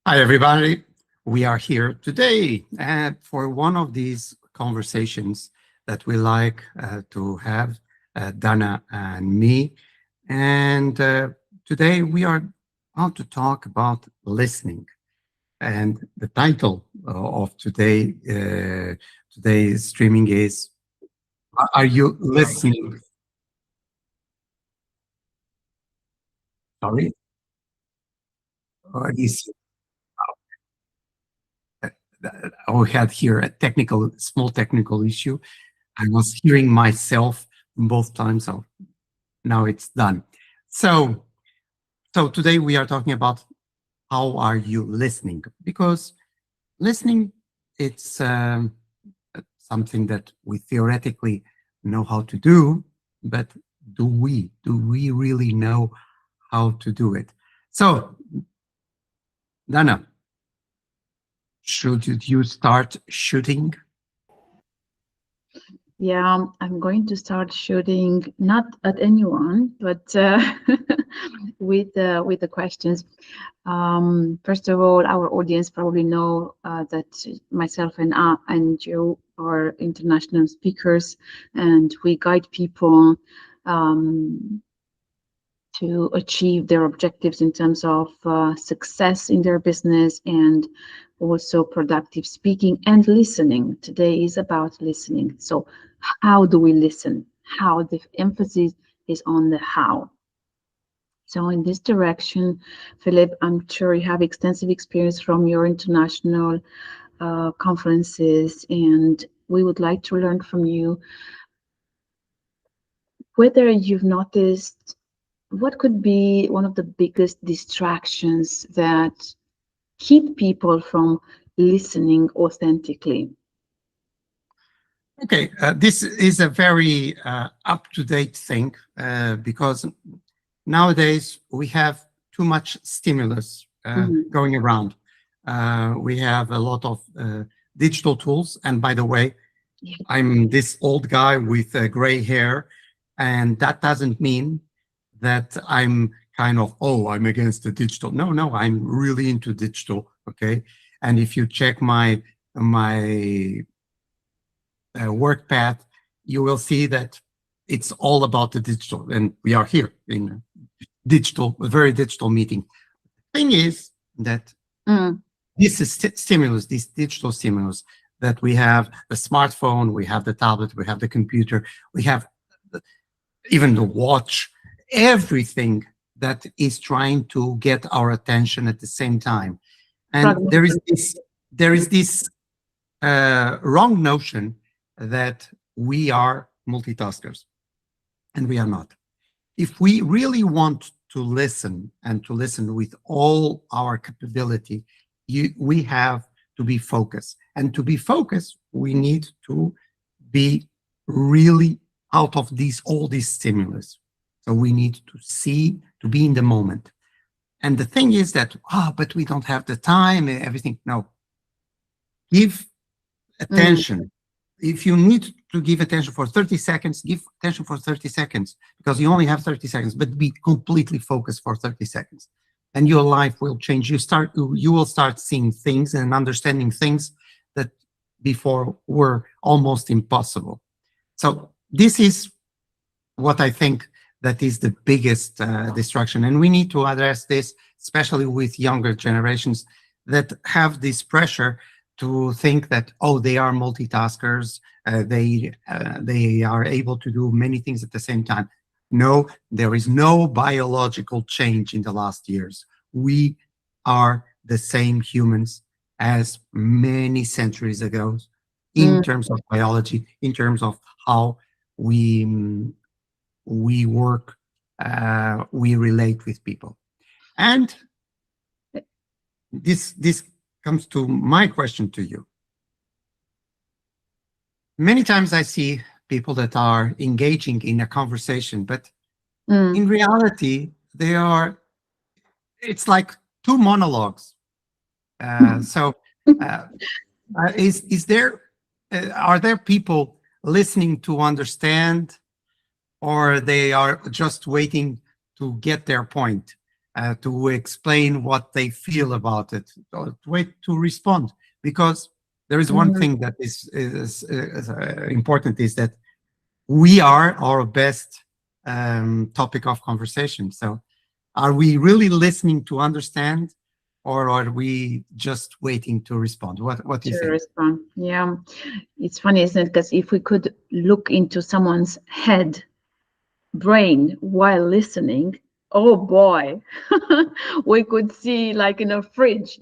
Hi, everybody. We are here today for one of these conversations that we like to have, Dana and me. And today we are going to talk about listening. And the title of today's streaming is "Are you listening?" Sorry, is we had here a small technical issue. I was hearing myself both times, so now it's done. So, so today we are talking about how are you listening? Because listening, it's something that we theoretically know how to do, but do we? Do we really know how to do it? So, Dana, should you start shooting? Yeah, I'm going to start shooting not at anyone, but with the questions. First of all, our audience probably know that myself and Joe are international speakers, and we guide people um, to achieve their objectives in terms of success in their business and also productive speaking and listening. Today is about listening. So, how do we listen? How the emphasis is on the how. So, in this direction, Philip, I'm sure you have extensive experience from your international conferences, and we would like to learn from you whether you've noticed what could be one of the biggest distractions that keep people from listening authentically? Okay, this is a very up-to-date thing because nowadays we have too much stimulus Mhm. going around. We have a lot of digital tools, and by the way, Yeah. I'm this old guy with gray hair, and that doesn't mean that I'm kind of, oh, I'm against the digital. No, no, I'm really into digital. Okay, and if you check my work path, you will see that it's all about the digital, and we are here in a very digital meeting. Thing is that Mm. this is stimulus, this digital stimulus that we have the smartphone, we have the tablet, we have the computer, we have even the watch, everything that is trying to get our attention at the same time. And Fragmented. there is this wrong notion that we are multitaskers, and we are not. If we really want to listen and to listen with all our capability, we have to be focused. And to be focused, we need to be really out of all these stimulus. So we need to see, to be in the moment. And the thing is that, but we don't have the time and everything. No, give Mm. attention. If you need to give attention for 30 seconds, give attention for 30 seconds because you only have 30 seconds, but be completely focused for 30 seconds. And your life will change. You will start seeing things and understanding things that before were almost impossible. So this is what I think that is the biggest distraction. And we need to address this, especially with younger generations that have this pressure to think that, oh, they are multitaskers, they are able to do many things at the same time. No, there is no biological change in the last years. We are the same humans as many centuries ago in Mm. terms of biology, in terms of how we we work, we relate with people. And this comes to my question to you. Many times I see people that are engaging in a conversation, but Mm. in reality, it's like two monologues. So, uh, is there, are there people listening to understand, or they are just waiting to get their point? to explain what they feel about it, or to wait to respond. Because there is one thing that is important, is that we are our best topic of conversation. So are we really listening to understand, or are we just waiting to respond? What do you think? Respond. Yeah, it's funny, isn't it? Because if we could look into someone's head, brain while listening, oh boy, we could see, like in a fridge,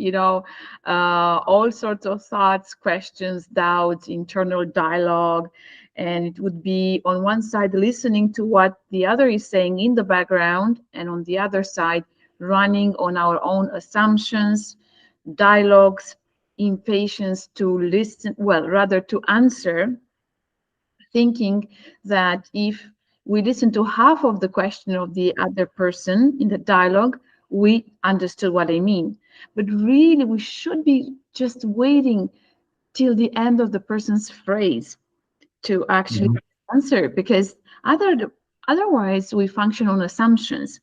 all sorts of thoughts, questions, doubts, internal dialogue. And it would be on one side listening to what the other is saying in the background, and on the other side running on our own assumptions, dialogues, impatience to listen, well, rather to answer, thinking that if we listen to half of the question of the other person in the dialogue, we understood what they mean. But really, we should be just waiting till the end of the person's phrase to actually answer, because otherwise we function on assumptions.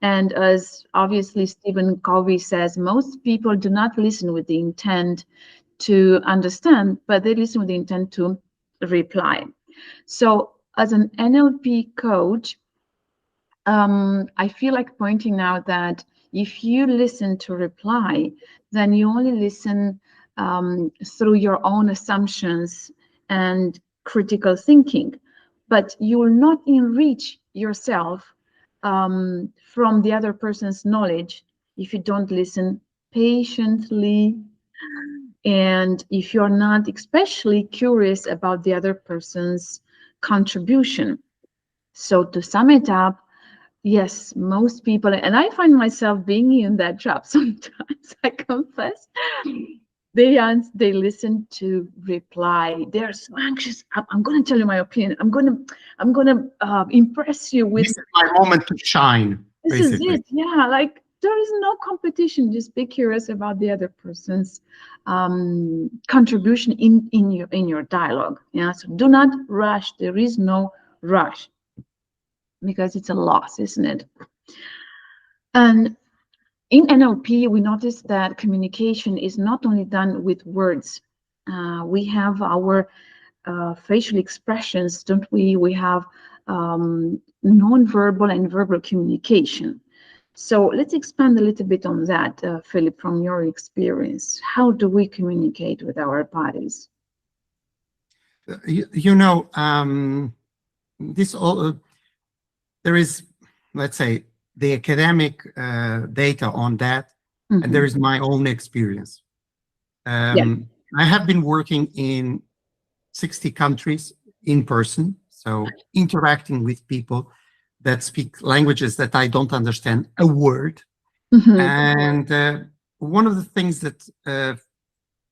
And as obviously Stephen Covey says, most people do not listen with the intent to understand, but they listen with the intent to reply. So as an NLP coach, I feel like pointing out that if you listen to reply, then you only listen through your own assumptions and critical thinking, but you will not enrich yourself from the other person's knowledge if you don't listen patiently, and if you're not especially curious about the other person's contribution. So to sum it up, yes, most people, and I find myself being in that trap sometimes, I confess, they listen to reply. They're so anxious. I'm going to tell you my opinion. I'm going to impress you with. This is my moment to shine. This Basically. is it. Yeah, like there is no competition. Just be curious about the other person's contribution in your dialogue. Yeah, so do not rush. There is no rush, because it's a loss, isn't it? And in NLP, we notice that communication is not only done with words. We have our facial expressions, don't we? We have non-verbal and verbal communication. So let's expand a little bit on that, Philip, from your experience. How do we communicate with our bodies? This all there is, let's say, the academic data on that, and there is my own experience. I have been working in 60 countries in person, so interacting with people that speak languages that I don't understand a word. And one of the things that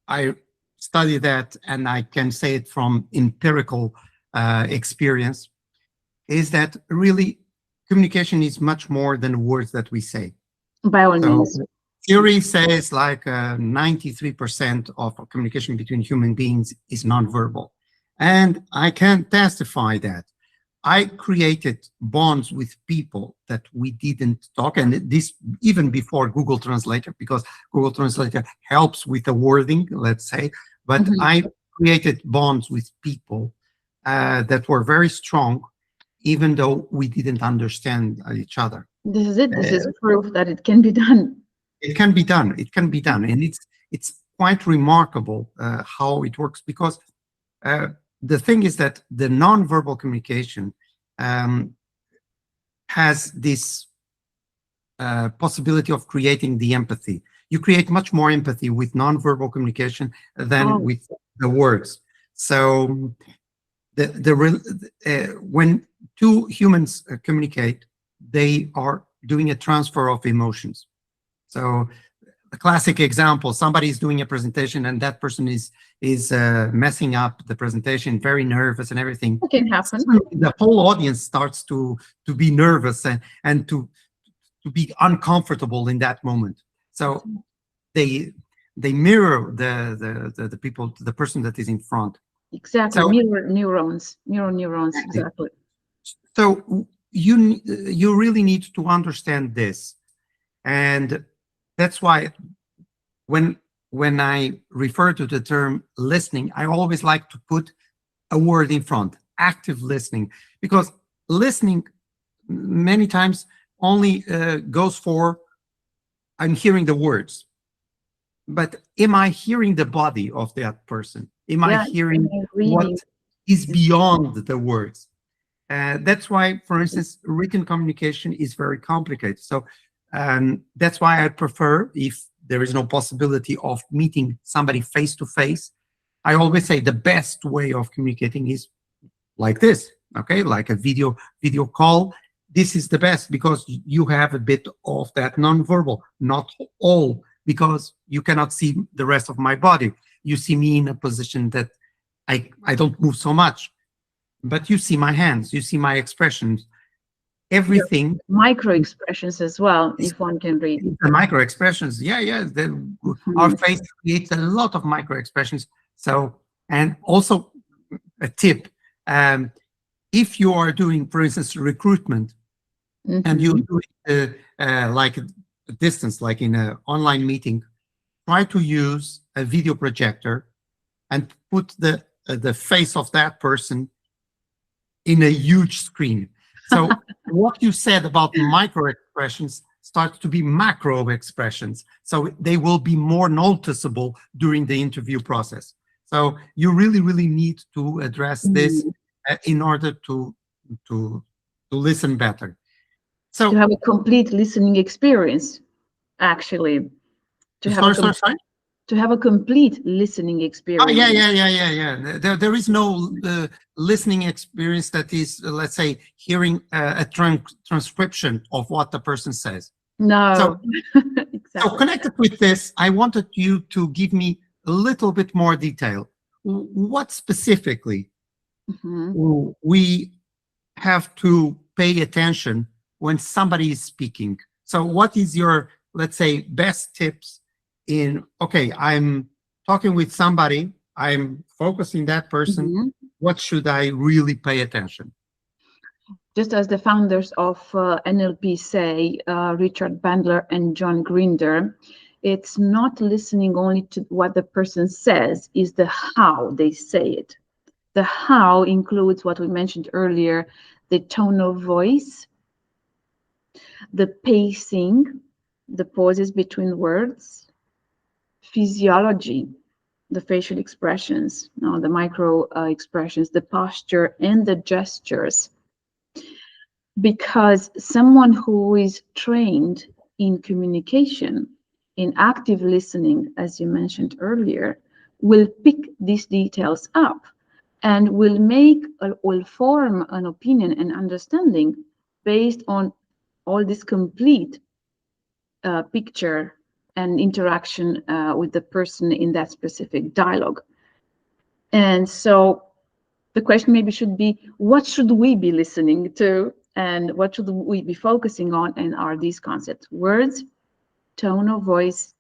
I study that, and I can say it from empirical experience, is that really communication is much more than words that we say. By all means. Theory says like 93% of communication between human beings is nonverbal. And I can testify that. I created bonds with people that we didn't talk, and this even before Google Translator, because Google Translator helps with the wording, let's say, but I created bonds with people that were very strong, even though we didn't understand each other. This is it. This is proof that it can be done. It can be done. It can be done. And it's quite remarkable how it works, because the thing is that the nonverbal communication has this possibility of creating the empathy. You create much more empathy with nonverbal communication than with the words. So when two humans communicate, they are doing a transfer of emotions. So a classic example, somebody is doing a presentation and that person is messing up the presentation, very nervous and everything. It can happen. The whole audience starts to be nervous and to be uncomfortable in that moment. So they mirror the people, the person that is in front. Exactly. So, mirror neurons, exactly. So you really need to understand this. And that's why when I refer to the term listening, I always like to put a word in front, active listening, because listening many times only goes for, I'm hearing the words, but am I hearing the body of that person? Am I hearing what is beyond the words? That's why, for instance, written communication is very complicated. So that's why I prefer, if there is no possibility of meeting somebody face to face, I always say the best way of communicating is like this, okay? Like a video call. This is the best because you have a bit of that nonverbal, not all, because you cannot see the rest of my body. You see me in a position that I don't move so much, but you see my hands, you see my expressions, everything. Micro expressions as well, if one can read. The micro expressions, our face creates a lot of micro expressions. So, and also a tip, if you are doing, for instance, recruitment, and you do it like a distance, like in an online meeting, try to use a video projector and put the face of that person in a huge screen. So what you said about micro expressions starts to be macro expressions. So they will be more noticeable during the interview process. So you really, really need to address this in order to listen better. So to have a complete listening experience, actually. To have a complete listening experience. Yeah. There is no listening experience that is, let's say, hearing a transcription of what the person says. No, so, exactly. So connected with this, I wanted you to give me a little bit more detail. What specifically we have to pay attention when somebody is speaking? So what is your, let's say, best tips in, okay, I'm talking with somebody, I'm focusing that person, what should I really pay attention? Just as the founders of NLP say, Richard Bandler and John Grinder, it's not listening only to what the person says, is the how they say it. The how includes what we mentioned earlier, the tone of voice, the pacing, the pauses between words, physiology, the facial expressions, the micro expressions, the posture, and the gestures. Because someone who is trained in communication, in active listening, as you mentioned earlier, will pick these details up and will form an opinion and understanding based on all this complete picture and interaction with the person in that specific dialogue. And so the question maybe should be, what should we be listening to and what should we be focusing on? And are these concepts: words, tone of voice,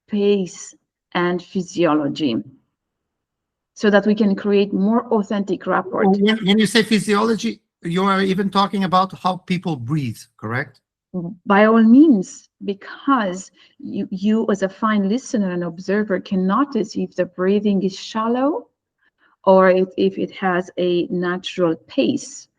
pace, and physiology, so that we can create more authentic rapport. When you say physiology, you are even talking about how people breathe, correct? By all means, because you as a fine listener and observer can notice if the breathing is shallow or if it has a natural pace.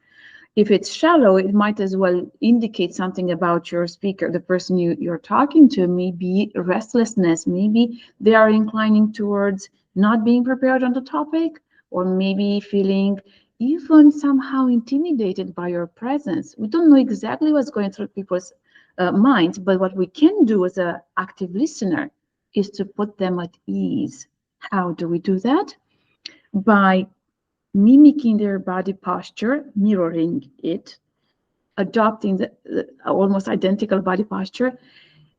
If it's shallow, it might as well indicate something about your speaker, the person you're talking to. Maybe restlessness, maybe they are inclining towards not being prepared on the topic, or maybe feeling even somehow intimidated by your presence. We don't know exactly what's going through people's minds, but what we can do as an active listener is to put them at ease. How do we do that? By mimicking their body posture, mirroring it, adopting the almost identical body posture,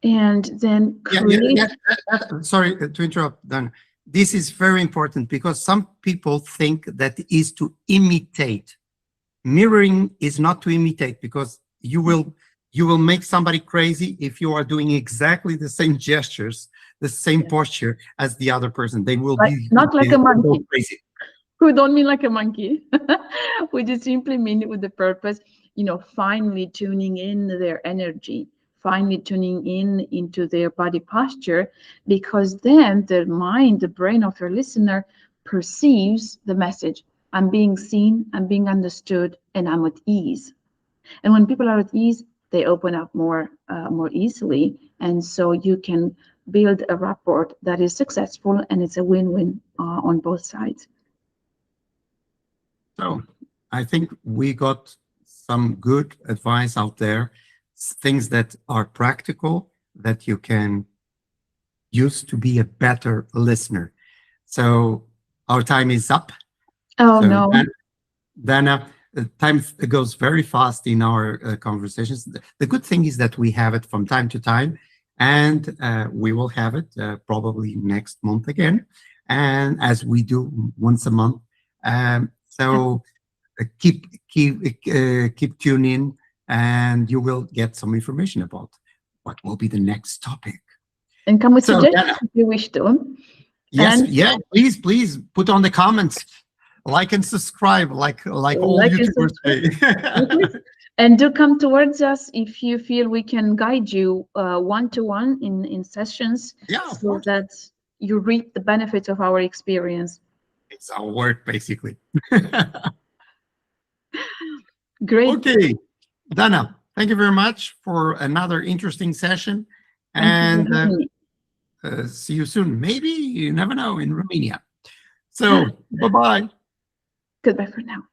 and then create... Sorry to interrupt, Dan. This is very important because some people think that is to imitate. Mirroring is not to imitate, because you will make somebody crazy if you are doing exactly the same gestures, the same posture as the other person. They will be not like a monkey. Crazy. We don't mean like a monkey. We just simply mean it with the purpose, finely tuning in their energy, finally tuning in into their body posture, because then the mind, the brain of your listener perceives the message. I'm being seen, I'm being understood, and I'm at ease. And when people are at ease, they open up more easily, and so you can build a rapport that is successful, and it's a win-win on both sides. So I think we got some good advice out there, things that are practical that you can use to be a better listener. So our time is up. Oh, So no. Dana, time goes very fast in our conversations. The good thing is that we have it from time to time, and we will have it probably next month again, and as we do once a month. So keep tuning, and you will get some information about what will be the next topic. And come with So, suggestions Dana, if you wish to. yes, And yeah, please put on the comments, like and subscribe, like all like and YouTubers say. And do come towards us if you feel we can guide you one-to-one in sessions, Yeah, of so course. that you reap the benefits of our experience. It's our work, basically. Great. Okay, Dana, thank you very much for another interesting session, Thank you for and having me. see you soon. Maybe, you never know, in Romania. So, bye-bye. Goodbye for now.